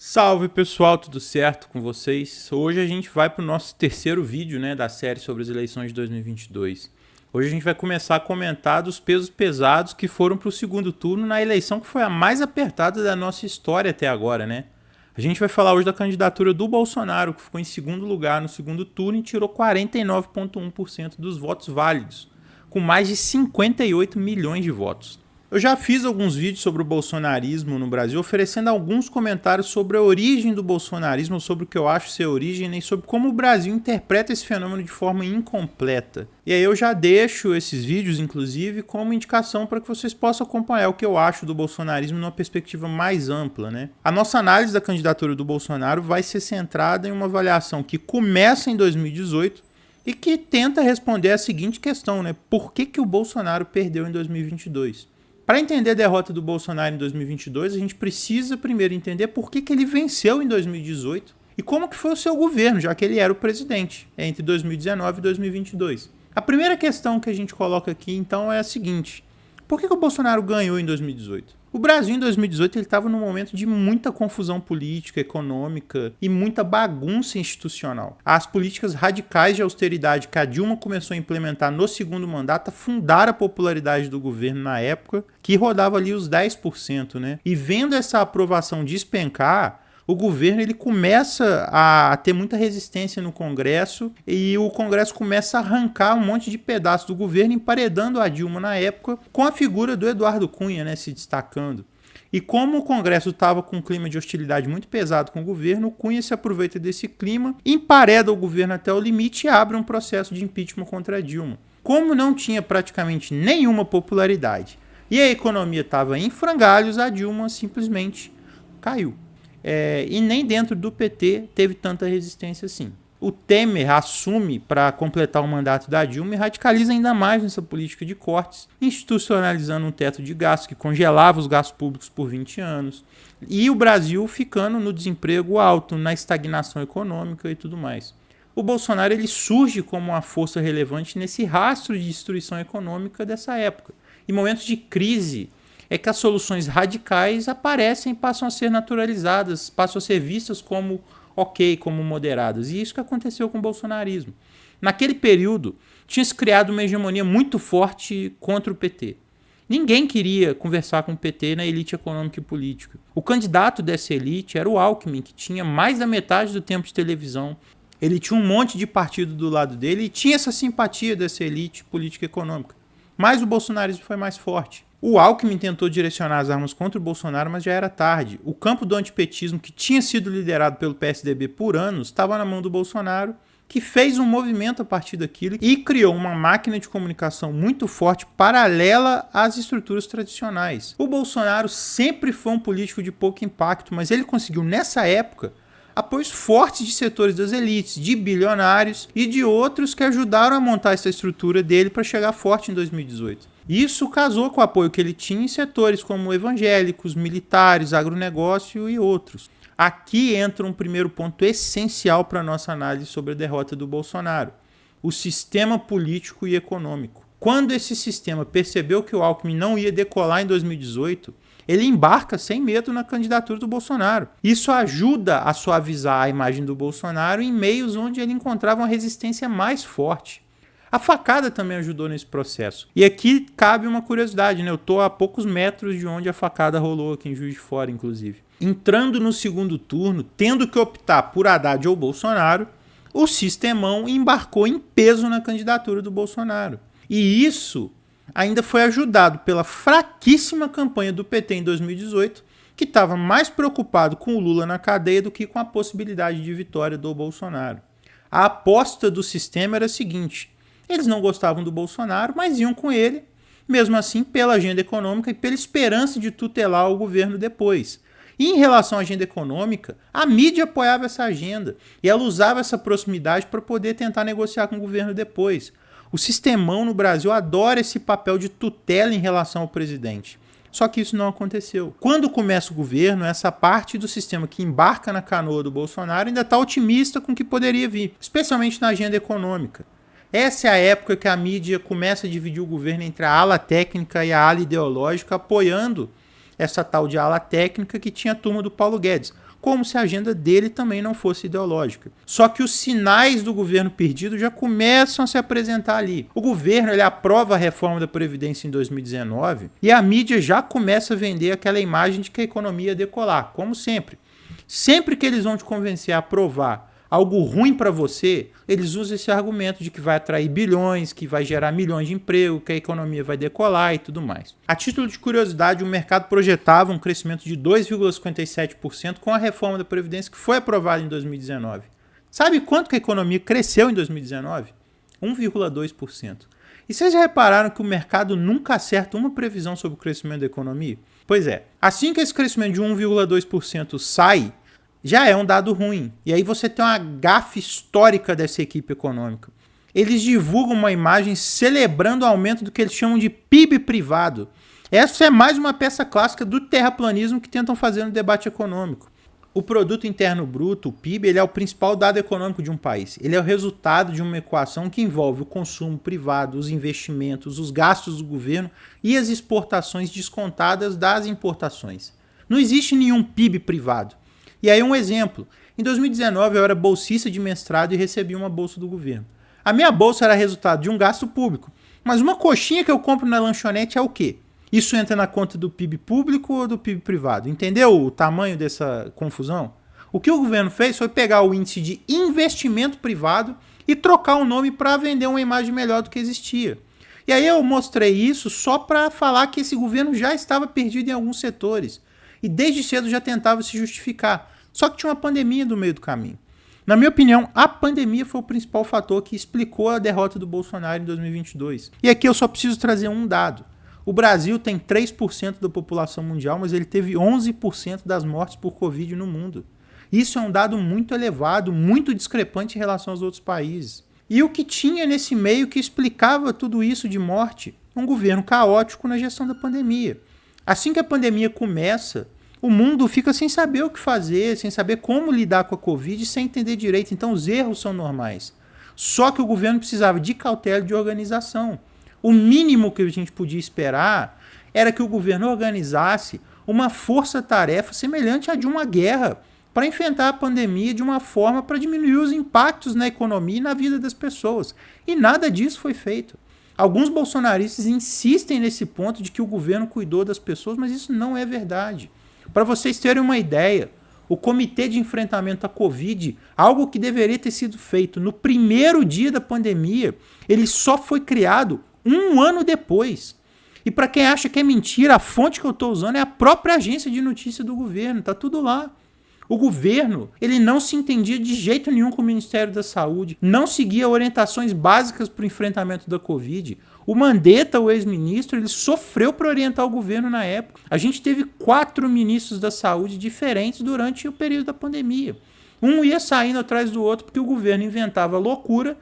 Salve pessoal, tudo certo com vocês? Hoje a gente vai para o nosso terceiro vídeo da série sobre as eleições de 2022. Hoje a gente vai começar a comentar dos pesos pesados que foram para o segundo turno na eleição que foi a mais apertada da nossa história até agora, né? A gente vai falar hoje da candidatura do Bolsonaro, que ficou em segundo lugar no segundo turno e tirou 49,1% dos votos válidos, com mais de 58 milhões de votos. Eu já fiz alguns vídeos sobre o bolsonarismo no Brasil, oferecendo alguns comentários sobre a origem do bolsonarismo, sobre o que eu acho ser a origem e sobre como o Brasil interpreta esse fenômeno de forma incompleta. E aí eu já deixo esses vídeos, inclusive, como indicação para que vocês possam acompanhar o que eu acho do bolsonarismo numa perspectiva mais ampla, né? A nossa análise da candidatura do Bolsonaro vai ser centrada em uma avaliação que começa em 2018 e que tenta responder a seguinte questão, né? Por que o Bolsonaro perdeu em 2022? Para entender a derrota do Bolsonaro em 2022, a gente precisa primeiro entender por que ele venceu em 2018 e como que foi o seu governo, já que ele era o presidente entre 2019 e 2022. A primeira questão que a gente coloca aqui, então, é a seguinte: por que o Bolsonaro ganhou em 2018? O Brasil, em 2018, ele estava num momento de muita confusão política, econômica e muita bagunça institucional. As políticas radicais de austeridade que a Dilma começou a implementar no segundo mandato afundaram a popularidade do governo na época, que rodava ali os 10%, né? E vendo essa aprovação despencar, o governo ele começa a ter muita resistência no Congresso e o Congresso começa a arrancar um monte de pedaços do governo, emparedando a Dilma na época, com a figura do Eduardo Cunha, né, se destacando. E como o Congresso estava com um clima de hostilidade muito pesado com o governo, o Cunha se aproveita desse clima, empareda o governo até o limite e abre um processo de impeachment contra a Dilma. Como não tinha praticamente nenhuma popularidade e a economia estava em frangalhos, a Dilma simplesmente caiu. E nem dentro do PT teve tanta resistência assim. O Temer assume para completar o mandato da Dilma e radicaliza ainda mais nessa política de cortes, institucionalizando um teto de gastos que congelava os gastos públicos por 20 anos. E o Brasil ficando no desemprego alto, na estagnação econômica e tudo mais. O Bolsonaro ele surge como uma força relevante nesse rastro de destruição econômica dessa época. Em momentos de crise, é que as soluções radicais aparecem e passam a ser naturalizadas, passam a ser vistas como ok, como moderadas. E isso que aconteceu com o bolsonarismo. Naquele período, tinha se criado uma hegemonia muito forte contra o PT. Ninguém queria conversar com o PT na elite econômica e política. O candidato dessa elite era o Alckmin, que tinha mais da metade do tempo de televisão. Ele tinha um monte de partido do lado dele e tinha essa simpatia dessa elite política e econômica. Mas o bolsonarismo foi mais forte. O Alckmin tentou direcionar as armas contra o Bolsonaro, mas já era tarde. O campo do antipetismo, que tinha sido liderado pelo PSDB por anos, estava na mão do Bolsonaro, que fez um movimento a partir daquilo e criou uma máquina de comunicação muito forte, paralela às estruturas tradicionais. O Bolsonaro sempre foi um político de pouco impacto, mas ele conseguiu, nessa época, apoios fortes de setores das elites, de bilionários e de outros que ajudaram a montar essa estrutura dele para chegar forte em 2018. Isso casou com o apoio que ele tinha em setores como evangélicos, militares, agronegócio e outros. Aqui entra um primeiro ponto essencial para a nossa análise sobre a derrota do Bolsonaro: o sistema político e econômico. Quando esse sistema percebeu que o Alckmin não ia decolar em 2018, ele embarca sem medo na candidatura do Bolsonaro. Isso ajuda a suavizar a imagem do Bolsonaro em meios onde ele encontrava uma resistência mais forte. A facada também ajudou nesse processo. E aqui cabe uma curiosidade, né? Eu estou a poucos metros de onde a facada rolou, aqui em Juiz de Fora, inclusive. Entrando no segundo turno, tendo que optar por Haddad ou Bolsonaro, o sistemão embarcou em peso na candidatura do Bolsonaro. E isso ainda foi ajudado pela fraquíssima campanha do PT em 2018, que estava mais preocupado com o Lula na cadeia do que com a possibilidade de vitória do Bolsonaro. A aposta do sistema era a seguinte: eles não gostavam do Bolsonaro, mas iam com ele, mesmo assim, pela agenda econômica e pela esperança de tutelar o governo depois. E em relação à agenda econômica, a mídia apoiava essa agenda e ela usava essa proximidade para poder tentar negociar com o governo depois. O sistemão no Brasil adora esse papel de tutela em relação ao presidente. Só que isso não aconteceu. Quando começa o governo, essa parte do sistema que embarca na canoa do Bolsonaro ainda está otimista com o que poderia vir, especialmente na agenda econômica. Essa é a época que a mídia começa a dividir o governo entre a ala técnica e a ala ideológica, apoiando essa tal de ala técnica que tinha a turma do Paulo Guedes. como se a agenda dele também não fosse ideológica. Só que os sinais do governo perdido já começam a se apresentar ali. O governo ele aprova a reforma da Previdência em 2019 e a mídia já começa a vender aquela imagem de que a economia ia decolar, como sempre. Sempre que eles vão te convencer a aprovar algo ruim para você, eles usam esse argumento de que vai atrair bilhões, que vai gerar milhões de emprego, que a economia vai decolar e tudo mais. A título de curiosidade, o mercado projetava um crescimento de 2,57% com a reforma da Previdência que foi aprovada em 2019. Sabe quanto que a economia cresceu em 2019? 1,2%. E vocês já repararam que o mercado nunca acerta uma previsão sobre o crescimento da economia? Pois é, assim que esse crescimento de 1,2% sai, já é um dado ruim. E aí você tem uma gafe histórica dessa equipe econômica. Eles divulgam uma imagem celebrando o aumento do que eles chamam de PIB privado. Essa é mais uma peça clássica do terraplanismo que tentam fazer no debate econômico. O Produto Interno Bruto, o PIB, ele é o principal dado econômico de um país. Ele é o resultado de uma equação que envolve o consumo privado, os investimentos, os gastos do governo e as exportações descontadas das importações. Não existe nenhum PIB privado. E aí um exemplo, em 2019 eu era bolsista de mestrado e recebi uma bolsa do governo. A minha bolsa era resultado de um gasto público, mas uma coxinha que eu compro na lanchonete é o quê? Isso entra na conta do PIB público ou do PIB privado? Entendeu o tamanho dessa confusão? O que o governo fez foi pegar o índice de investimento privado e trocar o nome para vender uma imagem melhor do que existia. E aí eu mostrei isso só para falar que esse governo já estava perdido em alguns setores e desde cedo já tentava se justificar. Só que tinha uma pandemia no meio do caminho. Na minha opinião, a pandemia foi o principal fator que explicou a derrota do Bolsonaro em 2022. E aqui eu só preciso trazer um dado. O Brasil tem 3% da população mundial, mas ele teve 11% das mortes por Covid no mundo. Isso é um dado muito elevado, muito discrepante em relação aos outros países. E o que tinha nesse meio que explicava tudo isso de morte? Um governo caótico na gestão da pandemia. Assim que a pandemia começa, o mundo fica sem saber o que fazer, sem saber como lidar com a Covid, sem entender direito. Então os erros são normais. Só que o governo precisava de cautela e de organização. O mínimo que a gente podia esperar era que o governo organizasse uma força-tarefa semelhante à de uma guerra para enfrentar a pandemia de uma forma para diminuir os impactos na economia e na vida das pessoas. E nada disso foi feito. Alguns bolsonaristas insistem nesse ponto de que o governo cuidou das pessoas, mas isso não é verdade. Para vocês terem uma ideia, o Comitê de Enfrentamento à Covid, algo que deveria ter sido feito no primeiro dia da pandemia, ele só foi criado um ano depois. E para quem acha que é mentira, a fonte que eu estou usando é a própria agência de notícia do governo, está tudo lá. O governo, ele não se entendia de jeito nenhum com o Ministério da Saúde, não seguia orientações básicas para o enfrentamento da Covid. O Mandetta, o ex-ministro, ele sofreu para orientar o governo na época. A gente teve 4 ministros da saúde diferentes durante o período da pandemia. Um ia saindo atrás do outro porque o governo inventava loucura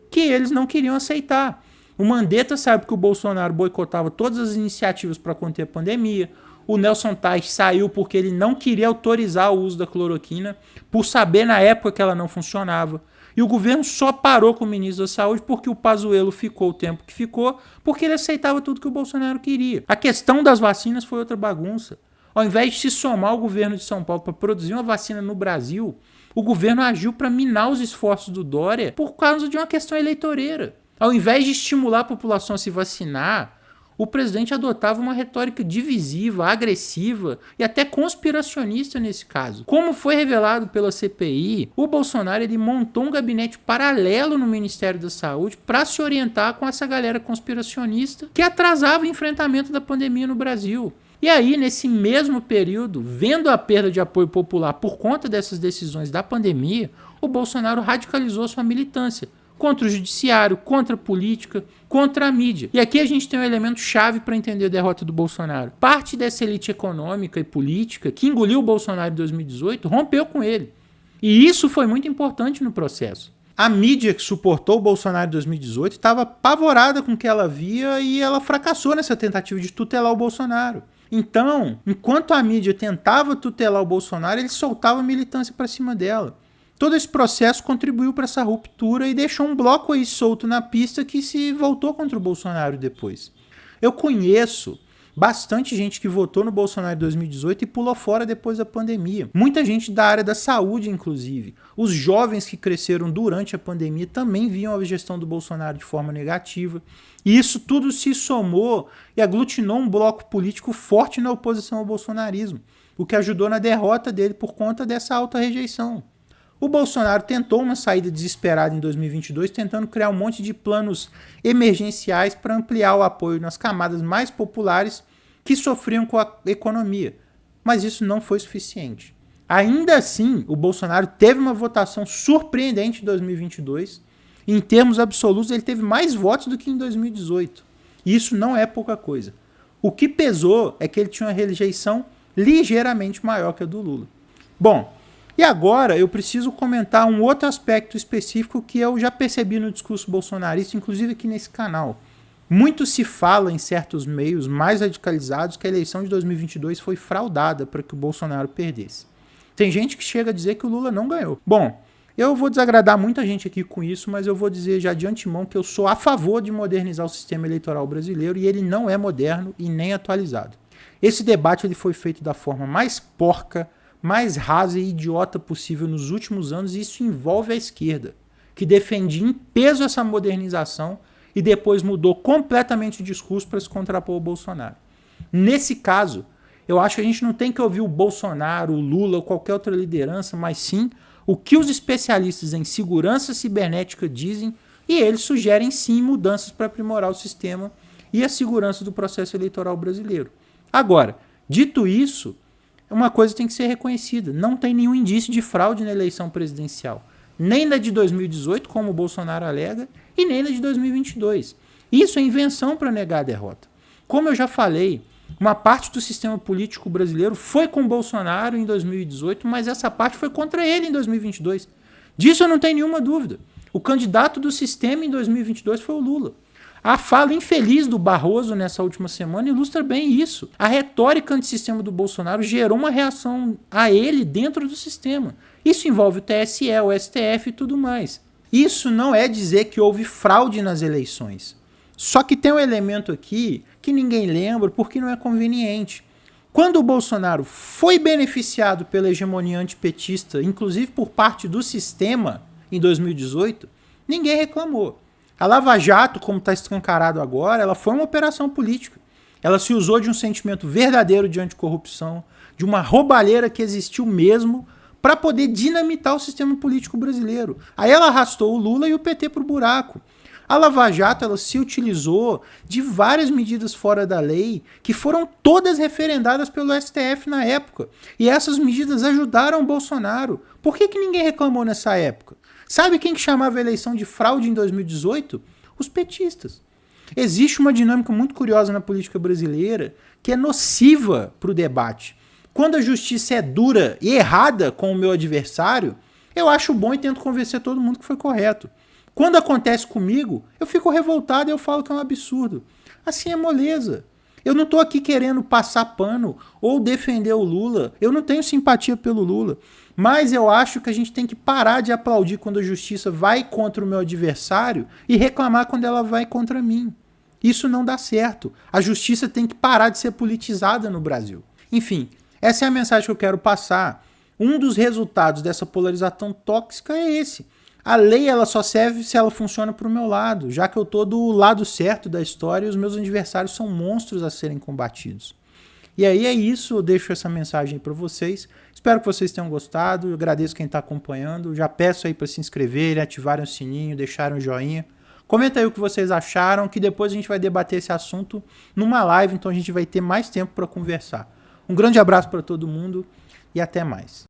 que eles não queriam aceitar. O Mandetta sabe que o Bolsonaro boicotava todas as iniciativas para conter a pandemia. O Nelson Teich saiu porque ele não queria autorizar o uso da cloroquina, por saber na época que ela não funcionava. E o governo só parou com o ministro da Saúde porque o Pazuello ficou o tempo que ficou, porque ele aceitava tudo que o Bolsonaro queria. A questão das vacinas foi outra bagunça. Ao invés de se somar ao governo de São Paulo para produzir uma vacina no Brasil, o governo agiu para minar os esforços do Dória por causa de uma questão eleitoreira. Ao invés de estimular a população a se vacinar, o presidente adotava uma retórica divisiva, agressiva e até conspiracionista nesse caso. Como foi revelado pela CPI, o Bolsonaro ele montou um gabinete paralelo no Ministério da Saúde para se orientar com essa galera conspiracionista que atrasava o enfrentamento da pandemia no Brasil. E aí, nesse mesmo período, vendo a perda de apoio popular por conta dessas decisões da pandemia, o Bolsonaro radicalizou sua militância contra o judiciário, contra a política, contra a mídia. E aqui a gente tem um elemento chave para entender a derrota do Bolsonaro. Parte dessa elite econômica e política que engoliu o Bolsonaro em 2018 rompeu com ele. E isso foi muito importante no processo. A mídia que suportou o Bolsonaro em 2018 estava apavorada com o que ela via e ela fracassou nessa tentativa de tutelar o Bolsonaro. Então, enquanto a mídia tentava tutelar o Bolsonaro, ele soltava a militância para cima dela. Todo esse processo contribuiu para essa ruptura e deixou um bloco aí solto na pista que se voltou contra o Bolsonaro depois. Eu conheço bastante gente que votou no Bolsonaro em 2018 e pulou fora depois da pandemia. Muita gente da área da saúde, inclusive. Os jovens que cresceram durante a pandemia também viam a gestão do Bolsonaro de forma negativa. E isso tudo se somou e aglutinou um bloco político forte na oposição ao bolsonarismo, o que ajudou na derrota dele por conta dessa alta rejeição. O Bolsonaro tentou uma saída desesperada em 2022, tentando criar um monte de planos emergenciais para ampliar o apoio nas camadas mais populares que sofriam com a economia. Mas isso não foi suficiente. Ainda assim, o Bolsonaro teve uma votação surpreendente em 2022. Em termos absolutos, ele teve mais votos do que em 2018. E isso não é pouca coisa. O que pesou é que ele tinha uma rejeição ligeiramente maior que a do Lula. Bom, e agora eu preciso comentar um outro aspecto específico que eu já percebi no discurso bolsonarista, inclusive aqui nesse canal. Muito se fala em certos meios mais radicalizados que a eleição de 2022 foi fraudada para que o Bolsonaro perdesse. Tem gente que chega a dizer que o Lula não ganhou. Bom, eu vou desagradar muita gente aqui com isso, mas eu vou dizer já de antemão que eu sou a favor de modernizar o sistema eleitoral brasileiro e ele não é moderno e nem atualizado. Esse debate ele foi feito da forma mais porca, mais rasa e idiota possível nos últimos anos, e isso envolve a esquerda, que defendia em peso essa modernização e depois mudou completamente o discurso para se contrapor ao Bolsonaro. Nesse caso, eu acho que a gente não tem que ouvir o Bolsonaro, o Lula ou qualquer outra liderança, mas sim o que os especialistas em segurança cibernética dizem, e eles sugerem sim mudanças para aprimorar o sistema e a segurança do processo eleitoral brasileiro. Agora, dito isso, uma coisa tem que ser reconhecida: não tem nenhum indício de fraude na eleição presidencial. Nem na de 2018, como o Bolsonaro alega, e nem na de 2022. Isso é invenção para negar a derrota. Como eu já falei, uma parte do sistema político brasileiro foi com o Bolsonaro em 2018, mas essa parte foi contra ele em 2022. Disso eu não tenho nenhuma dúvida. O candidato do sistema em 2022 foi o Lula. A fala infeliz do Barroso nessa última semana ilustra bem isso. A retórica antissistema do Bolsonaro gerou uma reação a ele dentro do sistema. Isso envolve o TSE, o STF e tudo mais. Isso não é dizer que houve fraude nas eleições. Só que tem um elemento aqui que ninguém lembra porque não é conveniente. Quando o Bolsonaro foi beneficiado pela hegemonia antipetista, inclusive por parte do sistema, em 2018, ninguém reclamou. A Lava Jato, como está escancarado agora, ela foi uma operação política. Ela se usou de um sentimento verdadeiro de anticorrupção, de uma roubalheira que existiu mesmo, para poder dinamitar o sistema político brasileiro. Aí ela arrastou o Lula e o PT para o buraco. A Lava Jato ela se utilizou de várias medidas fora da lei que foram todas referendadas pelo STF na época. E essas medidas ajudaram o Bolsonaro. Por que ninguém reclamou nessa época? Sabe quem que chamava a eleição de fraude em 2018? Os petistas. Existe uma dinâmica muito curiosa na política brasileira que é nociva para o debate. Quando a justiça é dura e errada com o meu adversário, eu acho bom e tento convencer todo mundo que foi correto. Quando acontece comigo, eu fico revoltado e eu falo que é um absurdo. Assim é moleza. Eu não estou aqui querendo passar pano ou defender o Lula. Eu não tenho simpatia pelo Lula. Mas eu acho que a gente tem que parar de aplaudir quando a justiça vai contra o meu adversário e reclamar quando ela vai contra mim. Isso não dá certo. A justiça tem que parar de ser politizada no Brasil. Enfim, essa é a mensagem que eu quero passar. Um dos resultados dessa polarização tóxica é esse. A lei ela só serve se ela funciona para o meu lado, já que eu estou do lado certo da história e os meus adversários são monstros a serem combatidos. E aí é isso, eu deixo essa mensagem para vocês. Espero que vocês tenham gostado, eu agradeço quem está acompanhando. Já peço aí para se inscreverem, ativarem o sininho, deixarem o joinha. Comenta aí o que vocês acharam, que depois a gente vai debater esse assunto numa live, então a gente vai ter mais tempo para conversar. Um grande abraço para todo mundo e até mais.